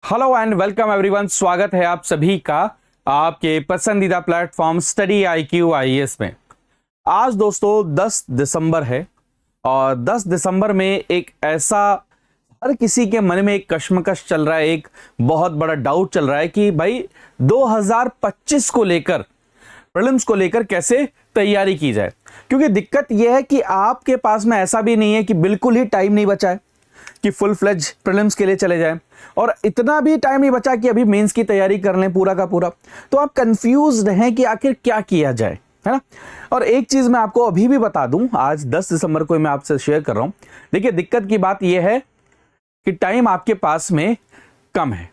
Hello and welcome everyone. स्वागत है आप सभी का आपके पसंदीदा प्लेटफॉर्म स्टडी IQ IAS में। आज दोस्तों 10 दिसंबर है और 10 दिसंबर में एक ऐसा हर किसी के मन में एक कश्मकश चल रहा है, एक बहुत बड़ा डाउट चल रहा है कि भाई 2025 को लेकर, प्रीलिम्स को लेकर कैसे तैयारी की जाए। क्योंकि दिक्कत यह है कि आपके पास में ऐसा भी नहीं है कि बिल्कुल ही टाइम नहीं बचा है कि फुल फ्लेज प्रीलिम्स के लिए चले जाएं, और इतना भी टाइम नहीं बचा कि अभी मेंस की तैयारी कर लें पूरा का पूरा। तो आप कंफ्यूज्ड हैं कि आखिर क्या किया जाए, है ना। और एक चीज मैं आपको अभी भी बता दूं, आज 10 दिसंबर को मैं आपसे शेयर कर रहा हूं। देखिए, दिक्कत की बात यह है कि टाइम आपके पास में कम है,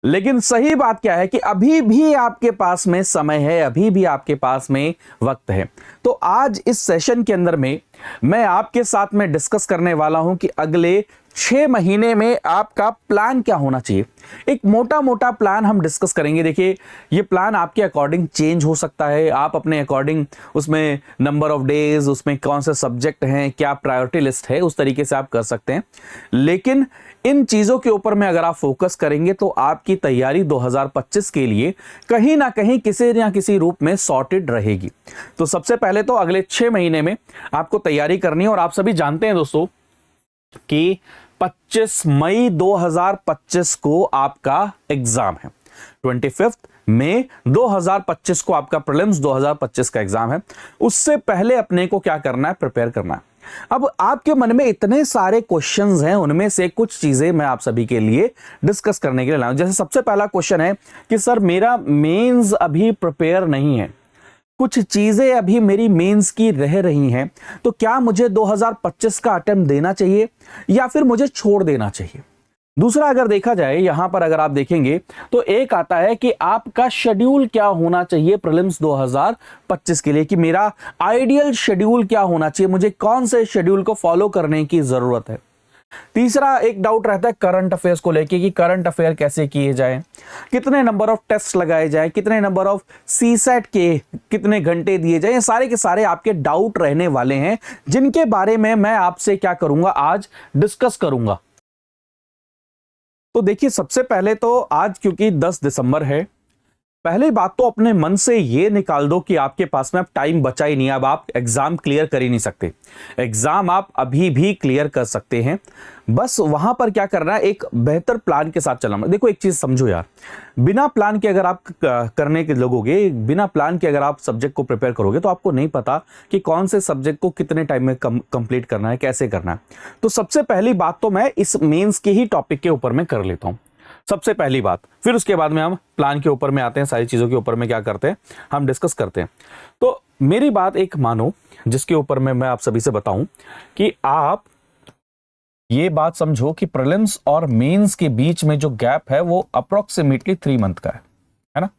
लेकिन सही बात क्या है कि अभी भी आपके पास में समय है, अभी भी आपके पास में वक्त है। तो आज इस सेशन के अंदर में मैं आपके साथ में डिस्कस करने वाला हूं कि अगले 6 महीने में आपका प्लान क्या होना चाहिए। एक मोटा मोटा प्लान हम डिस्कस करेंगे। देखिए, ये प्लान आपके अकॉर्डिंग चेंज हो सकता है, आप अपने अकॉर्डिंग उसमें नंबर ऑफ डेज, उसमें कौन से सब्जेक्ट हैं, क्या प्रायोरिटी लिस्ट है, उस तरीके से आप कर सकते हैं। लेकिन इन चीजों के ऊपर में अगर आप फोकस करेंगे तो आपकी तैयारी 2025 के लिए कहीं ना कहीं किसी ना किसी रूप में सॉर्टेड रहेगी। तो सबसे पहले तो अगले 6 महीने में आपको तैयारी करनी है। और आप सभी जानते हैं दोस्तों कि 25 मई 2025 को आपका एग्जाम है। 25 मई 2025 को आपका प्रीलिम्स 2025 का एग्जाम है। उससे पहले अपने को क्या करना है, प्रिपेयर करना है। अब आपके मन में इतने सारे क्वेश्चंस हैं, उनमें से कुछ चीजें मैं आप सभी के लिए डिस्कस करने के लिए लाऊं। जैसे सबसे पहला क्वेश्चन है कि सर मेरा मेंस अभी प्रिपेयर नहीं है, कुछ चीजें अभी मेरी मेंस की रह रही हैं, तो क्या मुझे 2025 का अटेम्प्ट देना चाहिए या फिर मुझे छोड़ देना चाहिए। दूसरा, अगर देखा जाए यहां पर अगर आप देखेंगे तो एक आता है कि आपका शेड्यूल क्या होना चाहिए प्रीलिम्स 2025 के लिए, कि मेरा आइडियल शेड्यूल क्या होना चाहिए, मुझे कौन से शेड्यूल को फॉलो करने की जरूरत है। तीसरा, एक डाउट रहता है करंट अफेयर्स को लेके कि करंट अफेयर कैसे किए जाएं, कितने नंबर ऑफ टेस्ट लगाए जाएं, कितने नंबर ऑफ सीसेट के कितने घंटे दिए जाएं। सारे के सारे आपके डाउट रहने वाले हैं, जिनके बारे में मैं आपसे क्या करूंगा, आज डिस्कस करूंगा। तो देखिए, सबसे पहले तो आज क्योंकि 10 दिसंबर है, पहली बात तो अपने मन से ये निकाल दो कि आपके पास में अब टाइम बचा ही नहीं, अब आप एग्जाम क्लियर कर ही नहीं सकते। एग्जाम आप अभी भी क्लियर कर सकते हैं, बस वहां पर क्या करना है, एक बेहतर प्लान के साथ चलना। देखो, एक चीज समझो यार, बिना प्लान के अगर आप करने के लगोगे, बिना प्लान के अगर आप सब्जेक्ट को प्रिपेयर करोगे तो आपको नहीं पता कि कौन से सब्जेक्ट को कितने टाइम में कंप्लीट करना है, कैसे करना है। तो सबसे पहली बात तो मैं इस मेंस के ही टॉपिक के ऊपर में कर लेता हूं, सबसे पहली बात। फिर उसके बाद में हम प्लान के ऊपर में आते हैं, सारी चीजों के ऊपर में क्या करते हैं हम डिस्कस करते हैं। तो मेरी बात एक मानो, जिसके ऊपर में मैं आप सभी से बताऊं कि आप ये बात समझो कि प्रीलिम्स और मेंस के बीच में जो गैप है वो अप्रोक्सीमेटली 3 मंथ का है ना।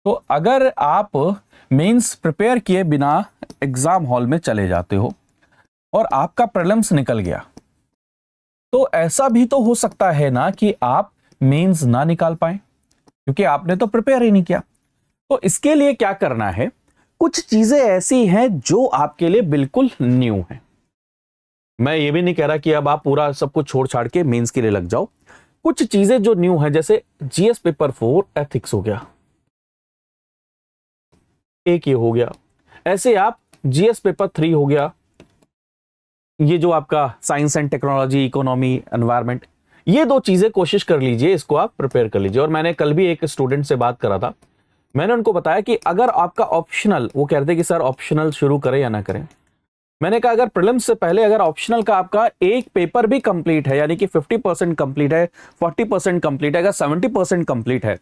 तो अगर आप मेंस प्रिपेयर किए बिना एग्जाम हॉल में चले जाते हो और आपका प्रीलिम्स निकल गया, तो ऐसा भी तो हो सकता है ना कि आप मेंस ना निकाल पाए, क्योंकि आपने तो प्रिपेयर ही नहीं किया। तो इसके लिए क्या करना है, कुछ चीजें ऐसी हैं जो आपके लिए बिल्कुल न्यू है। मैं ये भी नहीं कह रहा कि अब आप पूरा सब कुछ छोड़ छाड़ के मेंस के लिए लग जाओ। कुछ चीजें जो न्यू है, जैसे जीएस पेपर 4 एथिक्स हो गया, एक ये हो गया, ऐसे आप जीएस पेपर 3 हो गया, ये जो आपका science and technology, economy, environment, ये 2 चीजें कोशिश कर लीजिए, इसको आप प्रिपेयर कर लीजिए। और मैंने कल भी एक स्टूडेंट से बात करा था, मैंने उनको बताया कि अगर आपका ऑप्शनल, वो कहते कि सर ऑप्शनल शुरू करें या ना करें। मैंने कहा अगर प्रीलिम्स से पहले अगर ऑप्शनल का आपका एक पेपर भी कंप्लीट है, यानी कि 50% कंप्लीट है, 40% कंप्लीट है, अगर 70% कंप्लीट है,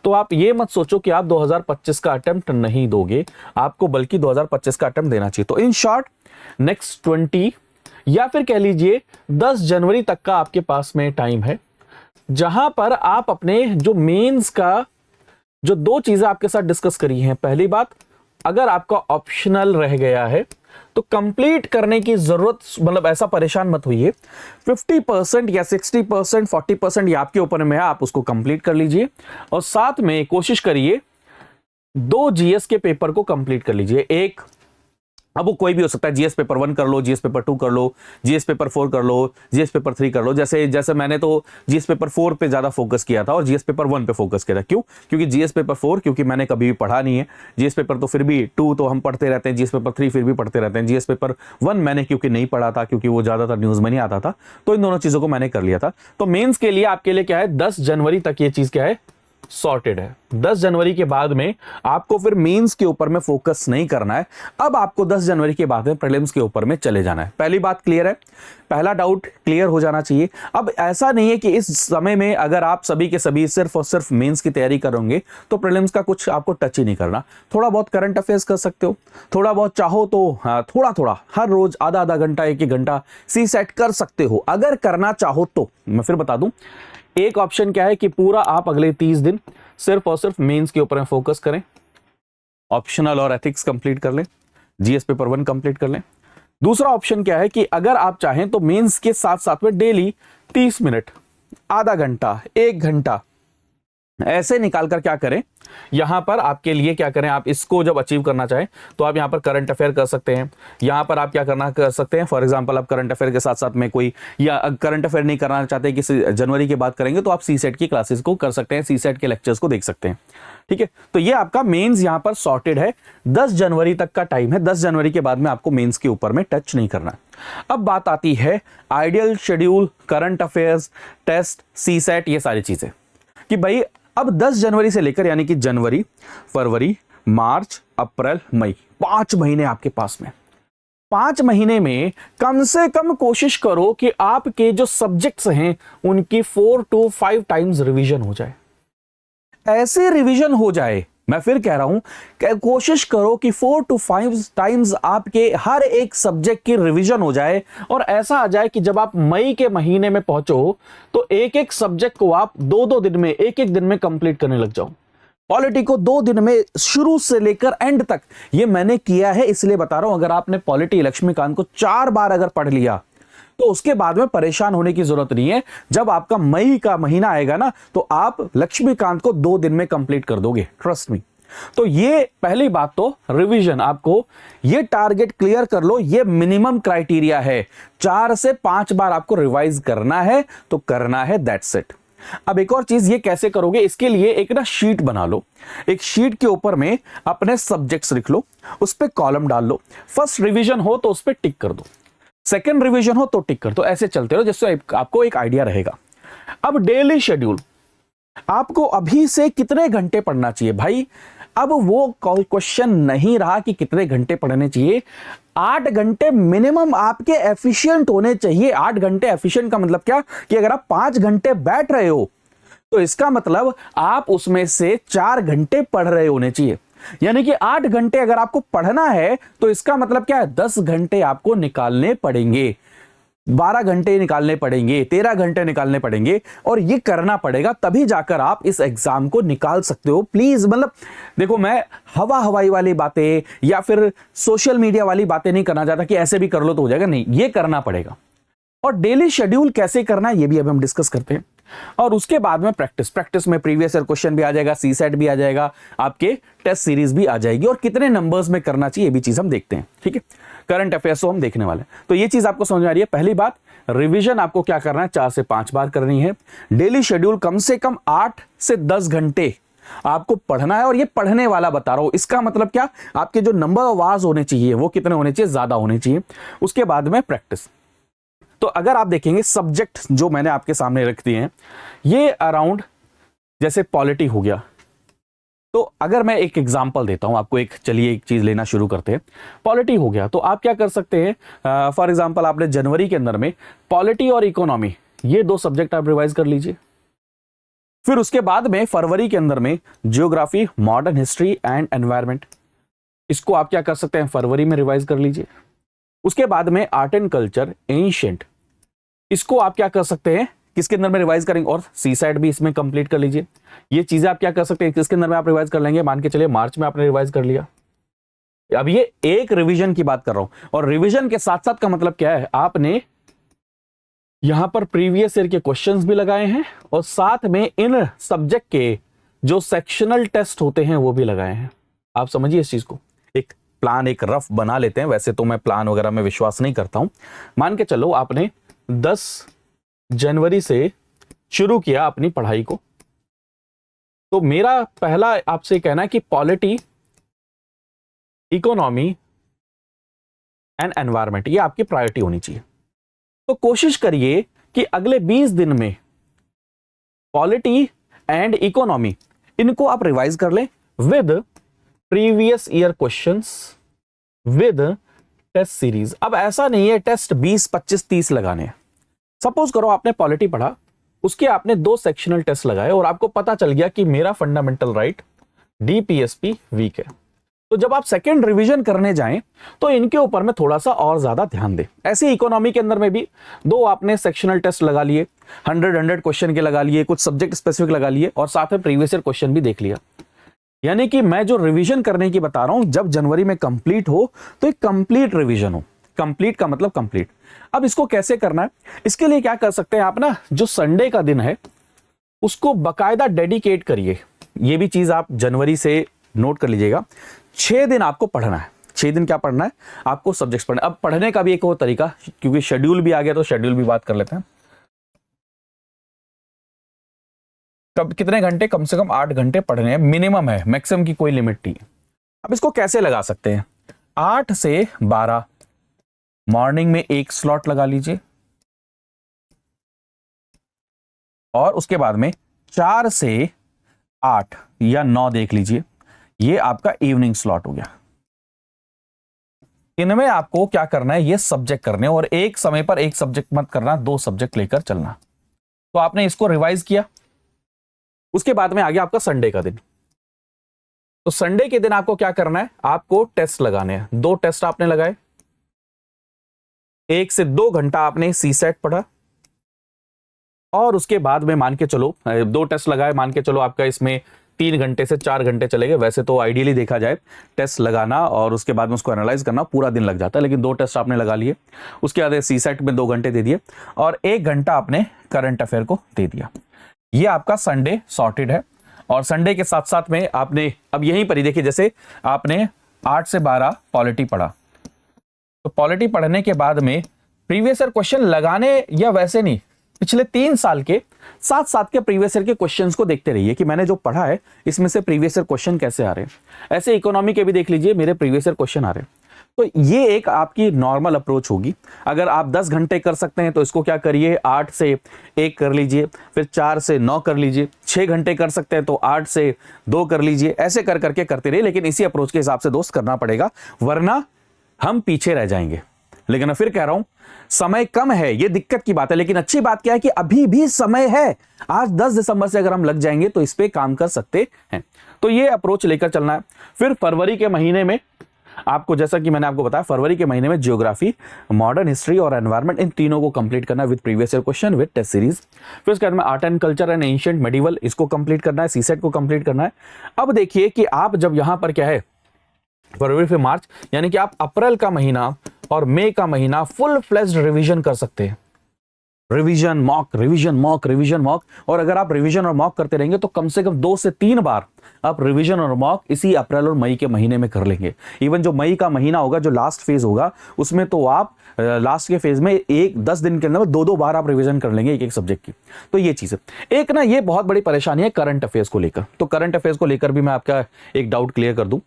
तो आप ये मत सोचो कि आप 2025 का अटेम्प्ट नहीं दोगे, आपको बल्कि 2025 का अटेम्प्ट देना चाहिए। तो इन शॉर्ट, नेक्स्ट 20 या फिर कह लीजिए 10 जनवरी तक का आपके पास में टाइम है, जहां पर आप अपने जो मेंस का जो 2 चीजें आपके साथ डिस्कस करी हैं। पहली बात, अगर आपका ऑप्शनल रह गया है तो कंप्लीट करने की जरूरत, मतलब ऐसा परेशान मत होइए, 50% या 60%, 40% ये आपके ऊपर में है, आप उसको कंप्लीट कर लीजिए। और साथ में कोशिश करिए 2 जीएस के पेपर को कंप्लीट कर लीजिए, एक अब वो कोई भी हो सकता है, जीएस पेपर 1 कर लो, जीएस पेपर 2 कर लो, जीएस पेपर 4 कर लो, जीएस पेपर 3 कर लो। जैसे जैसे मैंने तो जीएस पेपर 4 पे ज्यादा फोकस किया था और जीएस पेपर 1 पे फोकस किया था। क्यों? क्योंकि जीएस पेपर 4 क्योंकि मैंने कभी भी पढ़ा नहीं है, जीएस पेपर तो फिर भी 2 तो हम पढ़ते रहते हैं, जीएस पेपर 3 फिर भी पढ़ते रहते हैं, जीएस पेपर 1 मैंने क्योंकि नहीं पढ़ा था, क्योंकि वो ज्यादातर न्यूज में नहीं आता था, तो इन दोनों चीजों को मैंने कर लिया था। तो मेंस के लिए आपके लिए क्या है, 10 जनवरी तक ये चीज क्या है, सॉर्टेड है। 10 जनवरी के बाद में आपको फिर मेंस के ऊपर में फोकस नहीं करना है। अब आपको 10 जनवरी के बाद में प्रीलिम्स के ऊपर में चले जाना है। पहली बात क्लियर है, पहला डाउट क्लियर हो जाना चाहिए। अब ऐसा नहीं है कि इस समय में अगर आप सभी के सभी सिर्फ और सिर्फ मेंस की तैयारी करोगे तो प्रीलिम्स का कुछ आपको टच ही नहीं करना। थोड़ा बहुत करंट अफेयर्स कर सकते हो, थोड़ा बहुत चाहो तो थोड़ा थोड़ा हर रोज आधा आधा घंटा, एक घंटा सी सेट कर सकते हो अगर करना चाहो तो। मैं फिर बता दूं, एक ऑप्शन क्या है कि पूरा आप अगले 30 दिन सिर्फ और सिर्फ मेंस के ऊपर फोकस करें, ऑप्शनल और एथिक्स कंप्लीट कर लें, जीएस पेपर 1 कंप्लीट कर लें। दूसरा ऑप्शन क्या है कि अगर आप चाहें तो मेंस के साथ साथ में डेली 30 मिनट, आधा घंटा, 1 घंटा ऐसे निकाल कर क्या करें, यहां पर आपके लिए क्या करें, आप इसको जब अचीव करना चाहें तो आप यहां पर करंट अफेयर कर सकते हैं। यहां पर आप क्या करना कर सकते हैं, फॉर एग्जांपल आप करंट अफेयर के साथ साथ में कोई, या करंट अफेयर नहीं करना चाहते कि जनवरी के बाद करेंगे तो आप सी सेट की क्लासेस को कर सकते हैं, सी सेट के लेक्चर्स को देख सकते हैं। ठीक है, तो ये आपका मेंस यहां पर सॉर्टेड है। 10 जनवरी तक का टाइम है, 10 जनवरी के बाद में आपको मेंस के ऊपर में टच नहीं करना। अब बात आती है ideal schedule, current affairs, test, CSAT, ये सारी चीजें कि भाई अब 10 जनवरी से लेकर यानी कि जनवरी, फरवरी, मार्च, अप्रैल, मई, 5 महीने आपके पास में। 5 महीने में कम से कम कोशिश करो कि आपके जो सब्जेक्ट्स हैं उनकी 4 to 5 टाइम्स रिवीजन हो जाए। ऐसे रिवीजन हो जाए, मैं फिर कह रहा हूं, कोशिश करो कि 4 to 5 टाइम्स आपके हर एक सब्जेक्ट की रिवीजन हो जाए और ऐसा आ जाए कि जब आप मई के महीने में पहुंचो तो एक एक सब्जेक्ट को आप 2-2 दिन में, एक एक दिन में कंप्लीट करने लग जाओ। पॉलिटी को 2 दिन में शुरू से लेकर एंड तक, ये मैंने किया है इसलिए बता रहा हूं। अगर आपने पॉलिटी लक्ष्मीकांत को 4 बार अगर पढ़ लिया तो उसके बाद में परेशान होने की जरूरत नहीं है। जब आपका मई का महीना आएगा ना तो आप लक्ष्मीकांत को 2 दिन में कंप्लीट कर दोगे, ट्रस्ट मी। तो ये पहली बात, तो रिवीजन, आपको ये टारगेट क्लियर कर लो, ये मिनिमम क्राइटेरिया है। 4 से 5 बार आपको रिवाइज करना है तो करना है, दैट्स इट। अब एक और चीज, ये कैसे करोगे, इसके लिए एक ना शीट बना लो। एक शीट के ऊपर में अपने सब्जेक्ट्स लिख लो, उस पर कॉलम डाल लो। फर्स्ट रिवीजन हो तो उस पर टिक कर दो, सेकेंड रिवीजन हो तो टिक कर दो, ऐसे चलते रहो जिससे आपको एक आइडिया रहेगा। अब डेली शेड्यूल, आपको अभी से कितने घंटे पढ़ना चाहिए भाई। अब वो क्वेश्चन नहीं रहा कि कितने घंटे पढ़ने चाहिए, 8 घंटे मिनिमम आपके एफिशिएंट होने चाहिए। 8 घंटे एफिशिएंट का मतलब क्या, कि अगर आप 5 घंटे बैठ रहे हो तो इसका मतलब आप उसमें से 4 घंटे पढ़ रहे होने चाहिए। यानी कि 8 घंटे अगर आपको पढ़ना है तो इसका मतलब क्या है, 10 घंटे आपको निकालने पड़ेंगे, 12 घंटे निकालने पड़ेंगे, 13 घंटे निकालने पड़ेंगे, और ये करना पड़ेगा तभी जाकर आप इस एग्जाम को निकाल सकते हो। प्लीज, मतलब देखो, मैं हवाई वाली बातें या फिर सोशल मीडिया वाली बातें नहीं करना चाहता कि ऐसे भी कर लो तो हो जाएगा, नहीं, ये करना पड़ेगा। और डेली शेड्यूल कैसे करना है ये भी अब हम डिस्कस करते हैं। और उसके बाद में प्रैक्टिस में प्रीवियस ईयर क्वेश्चन भी आ जाएगा, सी सेट भी आ जाएगा, आपके टेस्ट सीरीज भी आ जाएगी, और कितने नंबर्स में करना चाहिए ये भी चीज हम देखते हैं। ठीक है, करंट अफेयर्स को हम देखने वाले हैं। तो ये चीज आपको समझ में आ रही है। पहली बात, रिवीजन आपको क्या करना है, 4 से 5 बार करनी है। डेली शेड्यूल कम से कम 8 से 10 घंटे आपको पढ़ना है, और ये पढ़ने वाला बता रहा हूं। इसका मतलब क्या, आपके जो नंबर ऑफ आवर्स होने चाहिए वो कितने होने चाहिए, ज्यादा होने चाहिए। उसके बाद में प्रैक्टिस। तो अगर आप देखेंगे सब्जेक्ट जो मैंने आपके सामने रख दिए हैं, ये अराउंड, जैसे पॉलिटी हो गया, तो अगर मैं एक एग्जांपल देता हूं आपको, चलिए एक चीज लेना शुरू करते हैं। पॉलिटी हो गया तो आप क्या कर सकते हैं, फॉर एग्जांपल आपने जनवरी के अंदर में पॉलिटी और इकोनॉमी, ये 2 सब्जेक्ट आप रिवाइज कर लीजिए। फिर उसके बाद में फरवरी के अंदर में geography, modern history and environment, इसको आप क्या कर सकते हैं, फरवरी में रिवाइज कर लीजिए। उसके बाद में आर्ट एंड कल्चर, एंशिएंट, इसको आप क्या कर सकते हैं, किसके अंदर में रिवाइज करेंगे, और सी सेट भी इसमें कंप्लीट कर लीजिए। ये चीजें आप क्या कर सकते हैं, किसके अंदर में आप रिवाइज कर लेंगे, मान के चलिए मार्च में आपने रिवाइज कर लिया। अब ये एक रिवीजन की बात कर रहा हूं, और रिवीजन के साथ साथ का मतलब क्या है, आपने यहां पर प्रीवियस ईयर के क्वेश्चंस भी लगाए हैं, और साथ में इन सब्जेक्ट के जो सेक्शनल टेस्ट होते हैं वो भी लगाए हैं। आप समझिए इस चीज को, एक प्लान एक रफ बना लेते हैं। वैसे तो मैं प्लान वगैरह में विश्वास नहीं करता हूं। मान के चलो आपने 10 जनवरी से शुरू किया अपनी पढ़ाई को, तो मेरा पहला आपसे कहना है कि पॉलिटी, इकोनॉमी एंड एनवायरमेंट ये आपकी प्रायोरिटी होनी चाहिए। तो कोशिश करिए कि अगले 20 दिन में पॉलिटी एंड इकोनॉमी इनको आप रिवाइज कर लें with previous year questions with test series. अब ऐसा नहीं है टेस्ट 20, 25, 30 लगाने हैं। सपोज करो आपने पॉलिटी पढ़ा, उसके आपने 2 सेक्शनल टेस्ट लगाए और आपको पता चल गया कि मेरा फंडामेंटल राइट डीपीएसपी वीक है, तो जब आप सेकेंड रिवीजन करने जाएं तो इनके ऊपर में थोड़ा सा और ज्यादा ध्यान दें। ऐसे इकोनॉमी के अंदर में भी 2 आपने सेक्शनल टेस्ट लगा लिए, 100 क्वेश्चन के लगा लिए, कुछ सब्जेक्ट स्पेसिफिक लगा लिए और साथ में प्रीवियस ईयर क्वेश्चन भी देख लिया। यानी कि मैं जो रिवीजन करने की बता रहा हूं, जब जनवरी में कंप्लीट हो तो एक कंप्लीट रिवीजन हो। कंप्लीट का मतलब कंप्लीट। अब इसको कैसे करना है, इसके लिए क्या कर सकते हैं आप ना, जो संडे का दिन है उसको बकायदा डेडिकेट करिए। ये भी चीज आप जनवरी से नोट कर लीजिएगा। 6 दिन आपको पढ़ना है। 6 दिन क्या पढ़ना है आपको, सब्जेक्ट्स पढ़ना है। अब पढ़ने का भी एक और तरीका, क्योंकि शेड्यूल भी आ गया तो शेड्यूल भी बात कर लेते हैं। कब कितने घंटे, कम से कम 8 घंटे पढ़ने हैं, मिनिमम है, मैक्सिमम की कोई लिमिट नहीं है। अब इसको कैसे लगा सकते हैं, 8 से 12 मॉर्निंग में एक स्लॉट लगा लीजिए और उसके बाद में 4 से 8 या 9 देख लीजिए, ये आपका इवनिंग स्लॉट हो गया। इनमें आपको क्या करना है, ये सब्जेक्ट करने, और एक समय पर एक सब्जेक्ट मत करना, 2 सब्जेक्ट लेकर चलना। तो आपने इसको रिवाइज किया। उसके बाद में आ गया आपका संडे का दिन। तो संडे के दिन आपको क्या करना है, आपको टेस्ट लगाने हैं। 2 टेस्ट आपने लगाए, 1 से 2 घंटा आपने सीसेट पढ़ा और उसके बाद में मान के चलो 2 टेस्ट लगाए, मान के चलो आपका इसमें 3 घंटे से 4 घंटे चले गए। वैसे तो आइडियली देखा जाए टेस्ट लगाना और उसके बाद में उसको एनालाइज करना पूरा दिन लग जाता है, लेकिन 2 टेस्ट आपने लगा लिए। उसके बाद सीसेट में 2 घंटे दे दिए और 1 घंटा आपने करंट अफेयर को दे दिया। ये आपका संडे सॉर्टेड है। और संडे के साथ साथ में आपने अब यहीं पर ही देखिए, जैसे आपने 8 से 12 पॉलिटी पढ़ा, तो पॉलिटी पढ़ने के बाद में प्रीवियस ईयर क्वेश्चन लगाने या वैसे नहीं, पिछले 3 साल के साथ के प्रीवियस ईयर के क्वेश्चंस को देखते रहिए कि मैंने जो पढ़ा है इसमें से प्रीवियस ईयर क्वेश्चन कैसे आ रहे हैं। ऐसे इकोनॉमी के भी देख लीजिए, मेरे प्रीवियस ईयर क्वेश्चन आ रहे हैं। तो ये एक आपकी नॉर्मल अप्रोच होगी। अगर आप 10 घंटे कर सकते हैं तो इसको क्या करिए, 8 से 1 कर लीजिए, फिर 4 से 9 कर लीजिए। 6 घंटे कर सकते हैं तो 8 से 2 कर लीजिए। ऐसे कर करके करते रहिए, लेकिन इसी अप्रोच के हिसाब से दोस्त करना पड़ेगा, वरना हम पीछे रह जाएंगे। लेकिन मैं फिर कह रहा हूं, समय कम है, ये दिक्कत की बात है, लेकिन अच्छी बात क्या है कि अभी भी समय है। आज 10 दिसंबर से अगर हम लग जाएंगे तो इस पे काम कर सकते हैं। तो ये अप्रोच लेकर चलना है। फिर फरवरी के महीने में आपको, जैसा कि मैंने आपको बताया, फरवरी के महीने में ज्योग्राफी, मॉडर्न हिस्ट्री और एनवायरनमेंट, इन तीनों को कंप्लीट करना है with previous year question with test series. फिर उसके बाद में art and culture and ancient medieval, इसको कंप्लीट करना है, सीसेट को कंप्लीट करना है। अब देखिए कि आप जब यहां पर क्या है, फरवरी से मार्च, यानी कि आप अप्रैल का महीना और मई का महीना फुल फ्लेज्ड रिवीजन कर सकते हैं। Revision mock, revision mock, revision mock. और अगर आप रिवीजन और मॉक करते रहेंगे तो कम से कम 2 से 3 बार आप रिवीजन और मॉक इसी अप्रैल और मई के महीने में कर लेंगे। इवन जो मई का महीना होगा, जो लास्ट फेज होगा, उसमें तो आप लास्ट के फेज में 10 दिन के अंदर 2-2 बार आप रिवीजन कर लेंगे एक सब्जेक्ट की। तो ये चीज है। एक ना ये बहुत बड़ी परेशानी है करंट अफेयर्स को लेकर। तो करंट अफेयर्स को लेकर भी मैं आपका एक डाउट क्लियर कर दूं।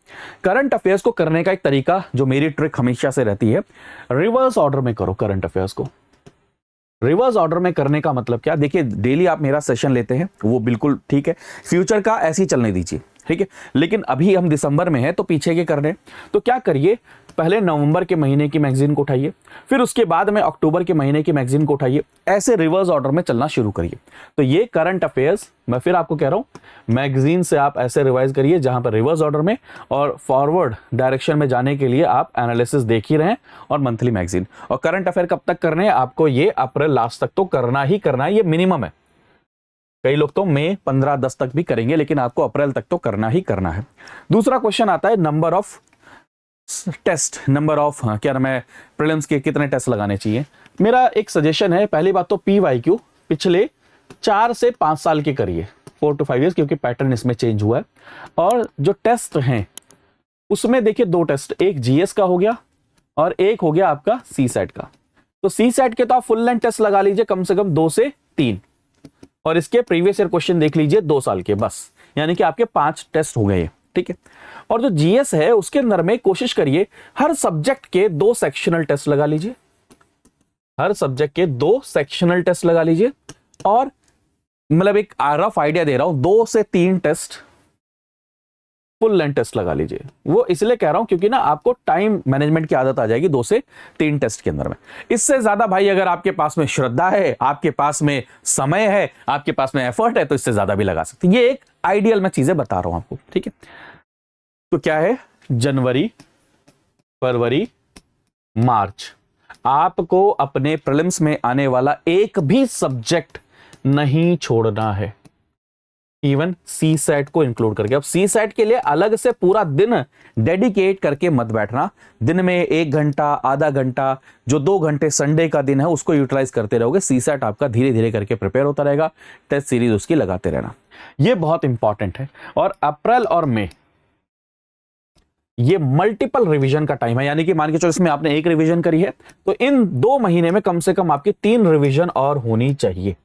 करंट अफेयर्स को करने का एक तरीका, जो मेरी ट्रिक हमेशा से रहती है, रिवर्स ऑर्डर में करो करंट अफेयर्स को। रिवर्स ऑर्डर में करने का मतलब क्या, देखिए डेली आप मेरा सेशन लेते हैं, वो बिल्कुल ठीक है, फ्यूचर का ऐसे ही चलने दीजिए, ठीक है। लेकिन अभी हम दिसंबर में हैं तो पीछे के करने, तो क्या करिए, पहले नवंबर के महीने की मैगजीन को उठाइए, फिर उसके बाद में अक्टूबर के महीने की मैगजीन को उठाइए, ऐसे रिवर्स ऑर्डर में चलना शुरू करिए। तो ये करंट अफेयर्स, मैं फिर आपको कह रहा हूं, मैगजीन से आप ऐसे रिवाइज करिए जहां पर रिवर्स ऑर्डर में, और फॉरवर्ड डायरेक्शन में जाने के लिए आप एनालिसिस देख ही रहे हैं और मंथली मैगजीन। और करंट अफेयर कब तक करने हैं आपको, ये अप्रैल लास्ट तक तो करना ही करना है, ये मिनिमम है। कई लोग तो मई 15-10 तक भी करेंगे, लेकिन आपको अप्रैल तक तो करना ही करना है। दूसरा क्वेश्चन आता है number of test, number of क्या नाम है, प्रीलिम्स के कितने टेस्ट लगाने चाहिए। मेरा एक सजेशन है, पहली बात तो PYQ पिछले 4 से 5 साल के करिए, 4 to 5 years, क्योंकि पैटर्न इसमें चेंज हुआ है। और जो टेस्ट हैं उसमें देखिए 2 टेस्ट, एक जीएस का हो गया और एक हो गया आपका सी सेट का। तो सी सेट के तो आप फुल लेंथ टेस्ट लगा लीजिए कम से कम 2 से 3, और इसके प्रीवियस ईयर क्वेश्चन देख लीजिए 2 साल के, बस यानी कि आपके 5 टेस्ट हो गए, ठीक है। और जो जीएस है उसके अंदर में कोशिश करिए हर सब्जेक्ट के 2 सेक्शनल टेस्ट लगा लीजिए, हर सब्जेक्ट के 2 सेक्शनल टेस्ट लगा लीजिए, और मतलब एक रफ आइडिया दे रहा हूं 2 से 3 टेस्ट फुल लेंथ टेस्ट लगा लीजिए। वो इसलिए कह रहा हूं क्योंकि ना आपको टाइम मैनेजमेंट की आदत आ जाएगी 2 से 3 टेस्ट के अंदर में। इससे ज्यादा भाई अगर आपके पास में श्रद्धा है, आपके पास में समय है, आपके पास में एफर्ट है, तो इससे ज्यादा भी लगा सकते हैं। ये एक आइडियल मैं चीजें बता रहा हूं आपको, ठीक है। तो क्या है, जनवरी, फरवरी, मार्च, आपको अपने प्रीलिम्स में आने वाला एक भी सब्जेक्ट नहीं छोड़ना है, इवन सी सेट को इंक्लूड करके। अब सी सेट के लिए अलग से पूरा दिन डेडिकेट करके मत बैठना, दिन में 1 घंटा, आधा घंटा, जो 2 घंटे संडे का दिन है उसको यूटिलाइज करते रहोगे। सी सेट आपका धीरे धीरे करके प्रिपेयर होता रहेगा, टेस्ट सीरीज उसकी लगाते रहना, ये बहुत इंपॉर्टेंट है। और अप्रैल और मई ये मल्टीपल रिवीजन का टाइम है, यानी कि मान के चलो इसमें आपने 1 रिवीजन करी है तो इन 2 महीने में कम से कम आपकी 3 रिवीजन और होनी चाहिए।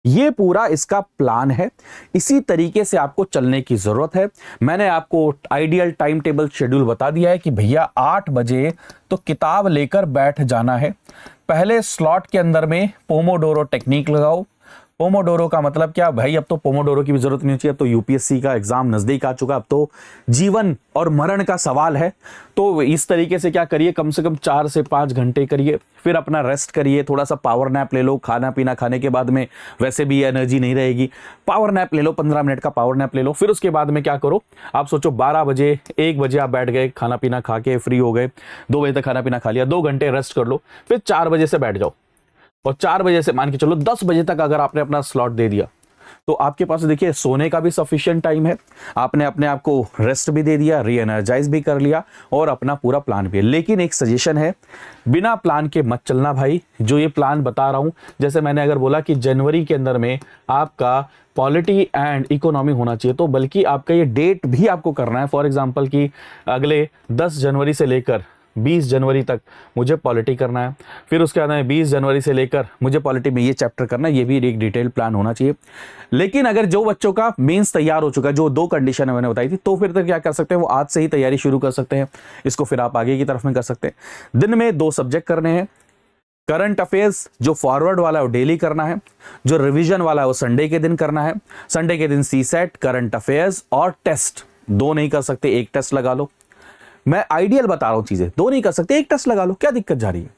ये पूरा इसका प्लान है, इसी तरीके से आपको चलने की जरूरत है। मैंने आपको आइडियल टाइम टेबल शेड्यूल बता दिया है कि भैया 8 बजे तो किताब लेकर बैठ जाना है। पहले स्लॉट के अंदर में पोमोडोरो टेक्निक लगाओ। पोमोडोरो का मतलब क्या भाई, अब तो पोमोडोरो की भी जरूरत नहीं चाहिए, अब तो यूपीएससी का एग्जाम नजदीक आ चुका, अब तो जीवन और मरण का सवाल है। तो इस तरीके से क्या करिए, कम से कम 4 से 5 घंटे करिए, फिर अपना रेस्ट करिए, थोड़ा सा पावर नैप ले लो। खाना पीना खाने के बाद में वैसे भी एनर्जी नहीं रहेगी, पावर नैप ले लो, 15 मिनट का पावर नैप ले लो। फिर उसके बाद में क्या करो, आप सोचो 12 बजे 1 बजे आप बैठ गए, खाना पीना खा के फ्री हो गए, 2 बजे तक खाना पीना खा लिया, 2 घंटे रेस्ट कर लो, फिर 4 बजे से बैठ जाओ, और 4 बजे से मान के चलो 10 बजे तक अगर आपने अपना स्लॉट दे दिया तो आपके पास देखिए सोने का भी सफिशिएंट टाइम है, आपने अपने आप को रेस्ट भी दे दिया, री एनर्जाइज भी कर लिया, और अपना पूरा प्लान भी है। लेकिन एक सजेशन है, बिना प्लान के मत चलना भाई। जो ये प्लान बता रहा हूं, जैसे मैंने अगर बोला कि जनवरी के अंदर में आपका पॉलिटी एंड इकोनॉमी होना चाहिए, तो बल्कि आपका ये डेट भी आपको करना है। फॉर एग्जाम्पल कि अगले 10 जनवरी से लेकर 20 जनवरी तक मुझे पॉलिटी करना है, फिर उसके बाद में 20 जनवरी से लेकर मुझे पॉलिटी में ये चैप्टर करना है, ये भी एक डिटेल प्लान होना चाहिए। लेकिन अगर जो बच्चों का मेंस तैयार हो चुका है, जो 2 कंडीशन मैंने बताई थी, तो फिर तक क्या कर सकते हैं, वो आज से ही तैयारी शुरू कर सकते हैं। इसको फिर आप आगे की तरफ में कर सकते हैं। दिन में 2 सब्जेक्ट करने हैं, करंट अफेयर्स जो फॉरवर्ड वाला है वो डेली करना है, जो रिवीजन वाला है वो संडे के दिन करना है। संडे के दिन सी सेट, करंट अफेयर्स और टेस्ट 2 नहीं कर सकते, 1 टेस्ट लगा लो। मैं आइडियल बता रहा हूं, चीजें 2 नहीं कर सकते, 1 टेस्ट लगा लो, क्या दिक्कत जा रही है।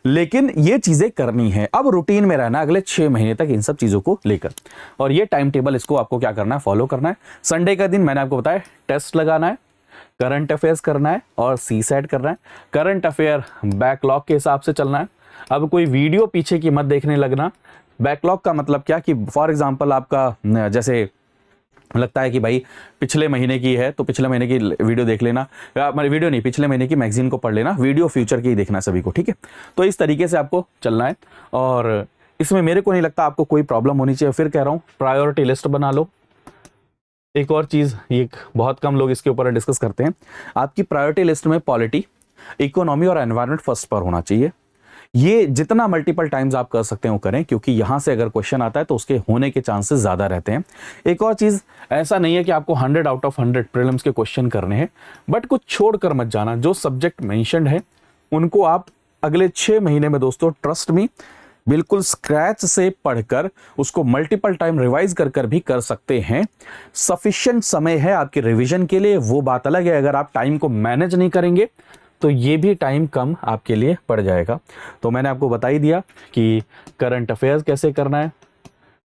लेकिन ये चीजें करनी है, अब रूटीन में रहना अगले 6 महीने तक इन सब चीजों को लेकर, और ये टाइम टेबल इसको आपको क्या करना है, फॉलो करना है। संडे का दिन मैंने आपको बताया टेस्ट लगाना है, करंट अफेयर्स करना है और सी सेट करना है। करंट अफेयर बैकलॉग के हिसाब से चलना है। अब कोई वीडियो पीछे की मत देखने लगना। बैकलॉग का मतलब क्या कि फॉर एग्जाम्पल आपका जैसे लगता है कि भाई पिछले महीने की है तो पिछले महीने की वीडियो देख लेना, वीडियो नहीं, पिछले महीने की मैगजीन को पढ़ लेना, वीडियो फ्यूचर की ही देखना सभी को, ठीक है। तो इस तरीके से आपको चलना है, और इसमें मेरे को नहीं लगता आपको कोई प्रॉब्लम होनी चाहिए। फिर कह रहा हूँ प्रायोरिटी लिस्ट बना लो। एक और चीज़, ये बहुत कम लोग इसके ऊपर डिस्कस करते हैं, आपकी प्रायोरिटी लिस्ट में पॉलिटी, इकोनॉमी और एनवायरनमेंट फर्स्ट पर होना चाहिए। ये जितना मल्टीपल टाइम्स आप कर सकते हैं वो करें, क्योंकि यहां से अगर क्वेश्चन आता है तो उसके होने के चांसेस ज्यादा रहते हैं। एक और चीज, ऐसा नहीं है कि आपको 100 आउट ऑफ 100 प्रीलिम्स के क्वेश्चन करने हैं, बट कुछ छोड़कर मत जाना। जो सब्जेक्ट मेंशन्ड है उनको आप अगले 6 महीने में दोस्तों ट्रस्ट मी बिल्कुल स्क्रैच से पढ़कर उसको मल्टीपल टाइम रिवाइज कर भी कर सकते हैं। सफिशिएंट समय है आपके रिवीजन के लिए, वो बात अलग है। अगर आप टाइम को मैनेज नहीं करेंगे तो ये भी टाइम कम आपके लिए पड़ जाएगा। तो मैंने आपको बता ही दिया कि करंट अफेयर्स कैसे करना है,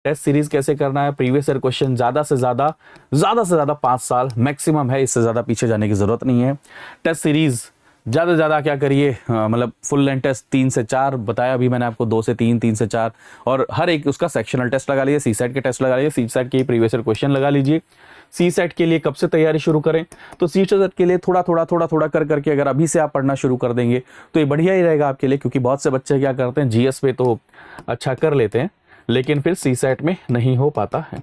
टेस्ट सीरीज कैसे करना है, प्रीवियस ईयर क्वेश्चन ज्यादा से ज्यादा 5 साल मैक्सिमम है, इससे ज्यादा पीछे जाने की जरूरत नहीं है। टेस्ट सीरीज ज़्यादा से ज़्यादा क्या करिए, मतलब फुल लेंथ टेस्ट 3 से 4 बताया अभी मैंने आपको, 2 से 3, 3 से 4, और हर एक उसका सेक्शनल टेस्ट लगा लीजिए। सी सेट के टेस्ट लगा लीजिए, सी सेट के प्रीवियस ईयर क्वेश्चन लगा लीजिए। सी सेट के लिए कब से तैयारी शुरू करें, तो सी सेट के लिए थोड़ा थोड़ा कर करके अगर अभी से आप पढ़ना शुरू कर देंगे तो ये बढ़िया ही रहेगा आपके लिए, क्योंकि बहुत से बच्चे क्या करते हैं जीएस पे तो अच्छा कर लेते हैं लेकिन फिर सी सेट में नहीं हो पाता है।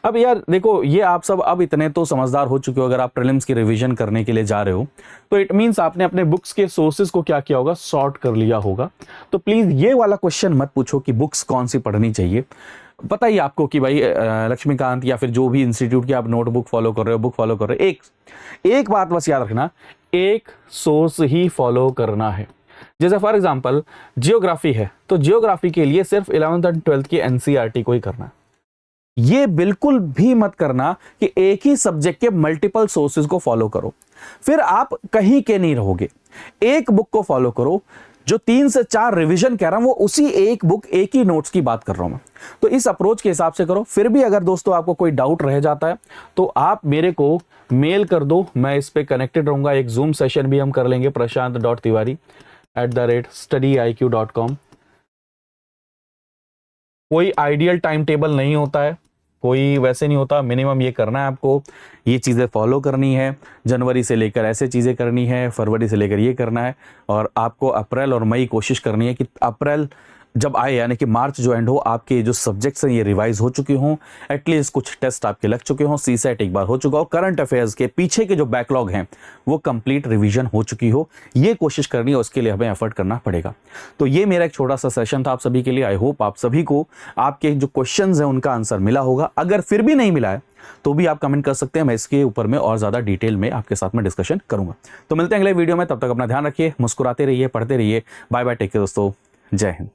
अब यार देखो, ये आप सब अब इतने तो समझदार हो चुके हो, अगर आप प्रीलिम्स की रिवीजन करने के लिए जा रहे हो तो इट मींस आपने अपने बुक्स के सोर्सेज को क्या किया होगा, सॉर्ट कर लिया होगा। तो प्लीज ये वाला क्वेश्चन मत पूछो कि बुक्स कौन सी पढ़नी चाहिए। पता ही आपको कि भाई लक्ष्मीकांत या फिर जो भी इंस्टीट्यूट की आप नोटबुक फॉलो कर रहे हो, बुक फॉलो कर रहे हो, एक बात बस याद रखना, एक सोर्स ही फॉलो करना है। जैसे फॉर एग्जांपल जियोग्राफी है, तो जियोग्राफी के लिए सिर्फ 11th एंड 12th की एनसीईआरटी को ही करना है। ये बिल्कुल भी मत करना कि एक ही सब्जेक्ट के मल्टीपल सोर्सेज को फॉलो करो, फिर आप कहीं के नहीं रहोगे। एक बुक को फॉलो करो, जो 3 से 4 रिवीजन कह रहा हूं वो उसी एक बुक, एक ही नोट्स की बात कर रहा हूं मैं। तो इस अप्रोच के हिसाब से करो। फिर भी अगर दोस्तों आपको कोई डाउट रह जाता है तो आप मेरे को मेल कर दो, मैं इस पे कनेक्टेड रहूंगा। एक जूम सेशन भी हम कर लेंगे, prashant.tiwari@studiiq.com। कोई आइडियल टाइम टेबल नहीं होता है, कोई वैसे नहीं होता। मिनिमम ये करना है आपको, ये चीज़ें फॉलो करनी है, जनवरी से लेकर ऐसे चीज़ें करनी है, फरवरी से लेकर ये करना है, और आपको अप्रैल और मई कोशिश करनी है कि अप्रैल जब आए यानी कि मार्च जो एंड हो, आपके जो सब्जेक्ट्स हैं ये रिवाइज हो चुके हों, एटलीस्ट कुछ टेस्ट आपके लग चुके हों, सीसेट एक बार हो चुका हो, करंट अफेयर्स के पीछे के जो बैकलॉग हैं वो कंप्लीट रिवीजन हो चुकी हो। ये कोशिश करनी है, उसके लिए हमें एफर्ट करना पड़ेगा। तो ये मेरा एक छोटा सा सेशन था आप सभी के लिए। आई होप आप सभी को आपके जो क्वेश्चंस हैं उनका आंसर मिला होगा। अगर फिर भी नहीं मिला है तो भी आप कमेंट कर सकते हैं, मैं इसके ऊपर में और ज़्यादा डिटेल में आपके साथ में डिस्कशन करूंगा। तो मिलते हैं अगले वीडियो में, तब तक अपना ध्यान रखिए, मुस्कुराते रहिए, पढ़ते रहिए। बाय बाय, टेक केयर दोस्तों, जय हिंद।